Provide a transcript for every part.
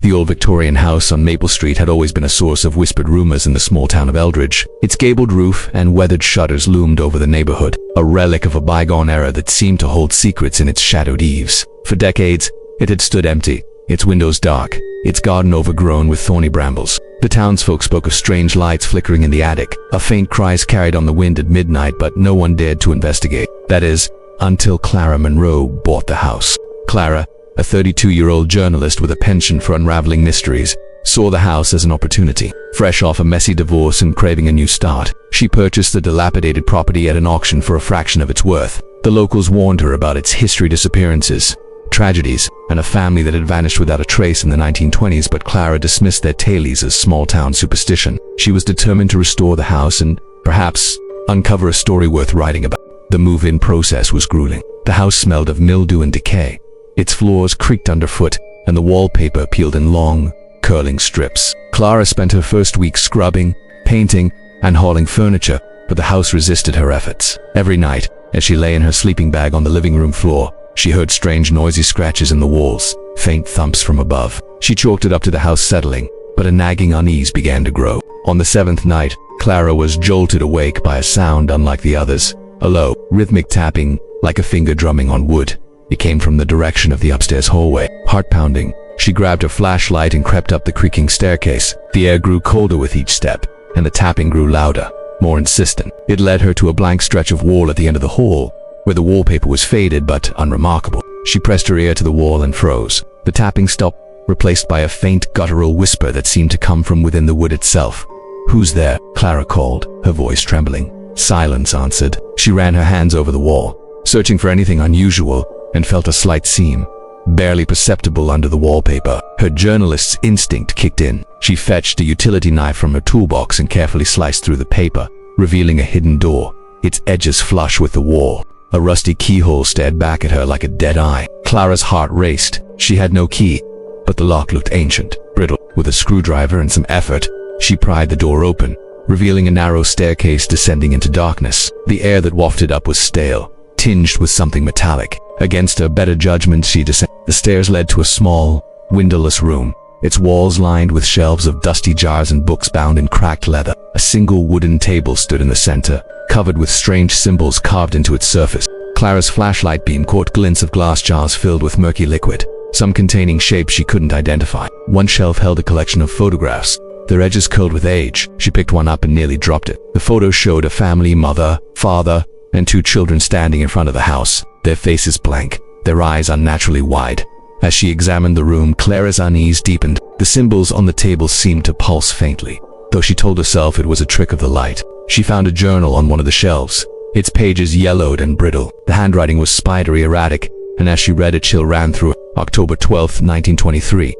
The old Victorian house on Maple Street had always been a source of whispered rumors in the small town of Eldridge. Its gabled roof and weathered shutters loomed over the neighborhood, a relic of a bygone era that seemed to hold secrets in its shadowed eaves. For decades, it had stood empty, its windows dark, its garden overgrown with thorny brambles. The townsfolk spoke of strange lights flickering in the attic, of faint cries carried on the wind at midnight, but no one dared to investigate. That is, until Clara Monroe bought the house. Clara, a 32-year-old journalist with a penchant for unraveling mysteries, saw the house as an opportunity. Fresh off a messy divorce and craving a new start, she purchased the dilapidated property at an auction for a fraction of its worth. The locals warned her about its history, disappearances, tragedies, and a family that had vanished without a trace in the 1920s, but Clara dismissed their tales as small-town superstition. She was determined to restore the house and, perhaps, uncover a story worth writing about. The move-in process was grueling. The house smelled of mildew and decay. Its floors creaked underfoot, and the wallpaper peeled in long, curling strips. Clara spent her first week scrubbing, painting, and hauling furniture, but the house resisted her efforts. Every night, as she lay in her sleeping bag on the living room floor, she heard strange noisy scratches in the walls, faint thumps from above. She chalked it up to the house settling, but a nagging unease began to grow. On the seventh night, Clara was jolted awake by a sound unlike the others, a low, rhythmic tapping, like a finger drumming on wood. It came from the direction of the upstairs hallway. Heart-pounding, she grabbed her flashlight and crept up the creaking staircase. The air grew colder with each step, and the tapping grew louder, more insistent. It led her to a blank stretch of wall at the end of the hall, where the wallpaper was faded but unremarkable. She pressed her ear to the wall and froze. The tapping stopped, replaced by a faint guttural whisper that seemed to come from within the wood itself. "Who's there?" Clara called, her voice trembling. Silence answered. She ran her hands over the wall, searching for anything unusual, and felt a slight seam, barely perceptible under the wallpaper. Her journalist's instinct kicked in. She fetched a utility knife from her toolbox and carefully sliced through the paper, revealing a hidden door, its edges flush with the wall. A rusty keyhole stared back at her like a dead eye. Clara's heart raced. She had no key, but the lock looked ancient, brittle. With a screwdriver and some effort, she pried the door open, revealing a narrow staircase descending into darkness. The air that wafted up was stale, tinged with something metallic. Against her better judgment, she descended. The stairs led to a small, windowless room, its walls lined with shelves of dusty jars and books bound in cracked leather. A single wooden table stood in the center, covered with strange symbols carved into its surface. Clara's flashlight beam caught glints of glass jars filled with murky liquid, some containing shapes she couldn't identify. One shelf held a collection of photographs, their edges curled with age. She picked one up and nearly dropped it. The photo showed a family, mother, father, and two children standing in front of the house, their faces blank, their eyes unnaturally wide. As she examined the room, Clara's unease deepened. The symbols on the table seemed to pulse faintly, though she told herself it was a trick of the light. She found a journal on one of the shelves, its pages yellowed and brittle. The handwriting was spidery, erratic, and as she read, a chill ran through her. October 12, 1923.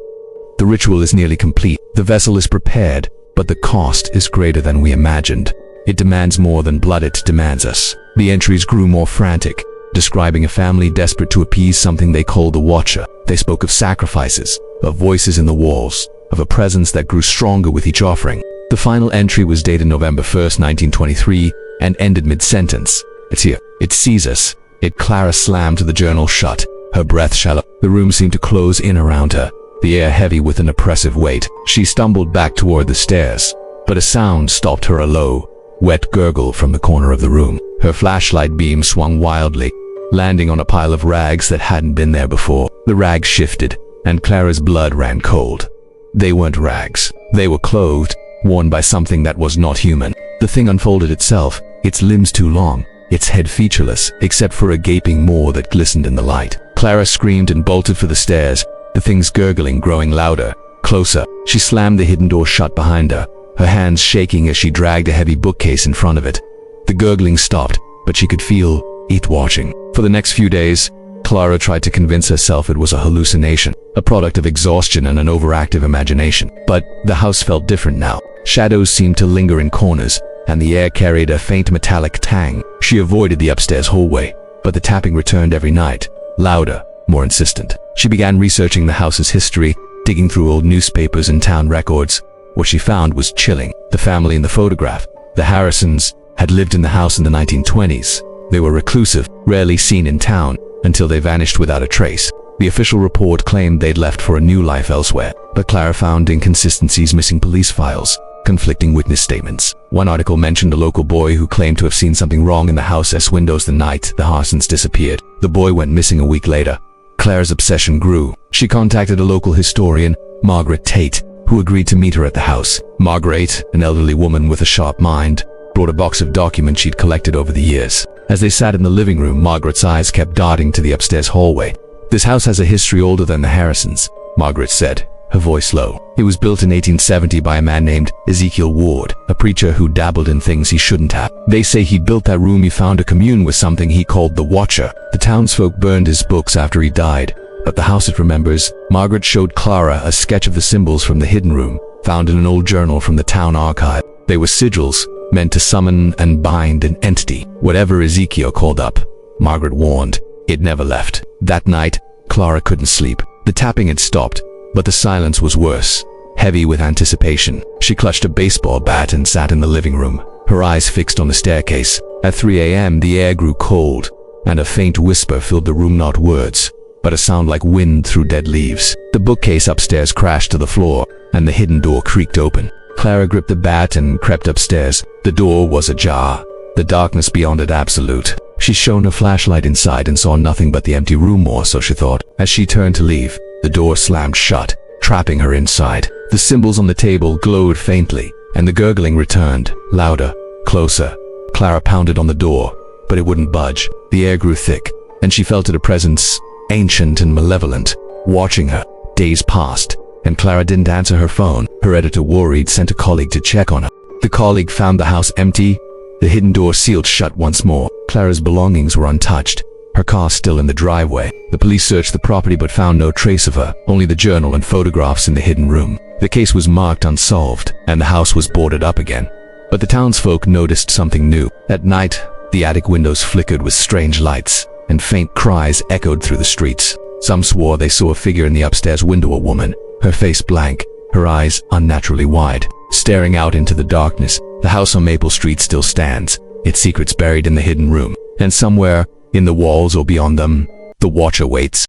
The ritual is nearly complete. The vessel is prepared, but the cost is greater than we imagined. It demands more than blood, it demands us. The entries grew more frantic, describing a family desperate to appease something they called the Watcher. They spoke of sacrifices, of voices in the walls, of a presence that grew stronger with each offering. The final entry was dated November 1st, 1923, and ended mid-sentence. "It's here. It sees us." Clara slammed the journal shut, her breath shallow. The room seemed to close in around her, the air heavy with an oppressive weight. She stumbled back toward the stairs, but a sound stopped her, a low, wet gurgle from the corner of the room. Her flashlight beam swung wildly, landing on a pile of rags that hadn't been there before. The rags shifted, and Clara's blood ran cold. They weren't rags. They were clothed, worn by something that was not human. The thing unfolded itself, its limbs too long, its head featureless, except for a gaping maw that glistened in the light. Clara screamed and bolted for the stairs, the thing's gurgling growing louder, closer. She slammed the hidden door shut behind her, her hands shaking as she dragged a heavy bookcase in front of it. The gurgling stopped, but she could feel it watching. For the next few days, Clara tried to convince herself it was a hallucination, a product of exhaustion and an overactive imagination. But the house felt different now. Shadows seemed to linger in corners, and the air carried a faint metallic tang. She avoided the upstairs hallway, but the tapping returned every night, louder, more insistent. She began researching the house's history, digging through old newspapers and town records. What she found was chilling. The family in the photograph, the Harrisons, had lived in the house in the 1920s. They were reclusive, rarely seen in town, until they vanished without a trace. The official report claimed they'd left for a new life elsewhere, but Clara found inconsistencies: missing police files, conflicting witness statements. One article mentioned a local boy who claimed to have seen something wrong in the house's windows the night the Harsons disappeared. The boy went missing a week later. Clara's obsession grew. She contacted a local historian, Margaret Tate, who agreed to meet her at the house. Margaret, an elderly woman with a sharp mind, brought a box of documents she'd collected over the years. As they sat in the living room, Margaret's eyes kept darting to the upstairs hallway. "This house has a history older than the Harrisons," Margaret said, her voice low. "It was built in 1870 by a man named Ezekiel Ward, a preacher who dabbled in things he shouldn't have. They say he built that room he found to commune with something he called the Watcher. The townsfolk burned his books after he died, but the house it remembers." Margaret showed Clara a sketch of the symbols from the hidden room, found in an old journal from the town archive. They were sigils, meant to summon and bind an entity. Whatever Ezekiel called up, Margaret warned, it never left. That night, Clara couldn't sleep. The tapping had stopped, but the silence was worse, heavy with anticipation. She clutched a baseball bat and sat in the living room, her eyes fixed on the staircase. At 3 a.m., the air grew cold, and a faint whisper filled the room, not words, but a sound like wind through dead leaves. The bookcase upstairs crashed to the floor, and the hidden door creaked open. Clara gripped the bat and crept upstairs. The door was ajar, the darkness beyond it absolute. She shone a flashlight inside and saw nothing but the empty room, or so she thought. As she turned to leave, the door slammed shut, trapping her inside. The symbols on the table glowed faintly, and the gurgling returned, louder, closer. Clara pounded on the door, but it wouldn't budge. The air grew thick, and she felt a presence, ancient and malevolent, watching her. Days passed, and Clara didn't answer her phone. Her editor, worried, sent a colleague to check on her. The colleague found the house empty, the hidden door sealed shut once more. Clara's belongings were untouched, her car still in the driveway. The police searched the property but found no trace of her, only the journal and photographs in the hidden room. The case was marked unsolved, and the house was boarded up again. But the townsfolk noticed something new. At night, the attic windows flickered with strange lights, and faint cries echoed through the streets. Some swore they saw a figure in the upstairs window, a woman, her face blank, her eyes unnaturally wide, staring out into the darkness. The house on Maple Street still stands, its secrets buried in the hidden room, and somewhere, in the walls or beyond them, the Watcher waits.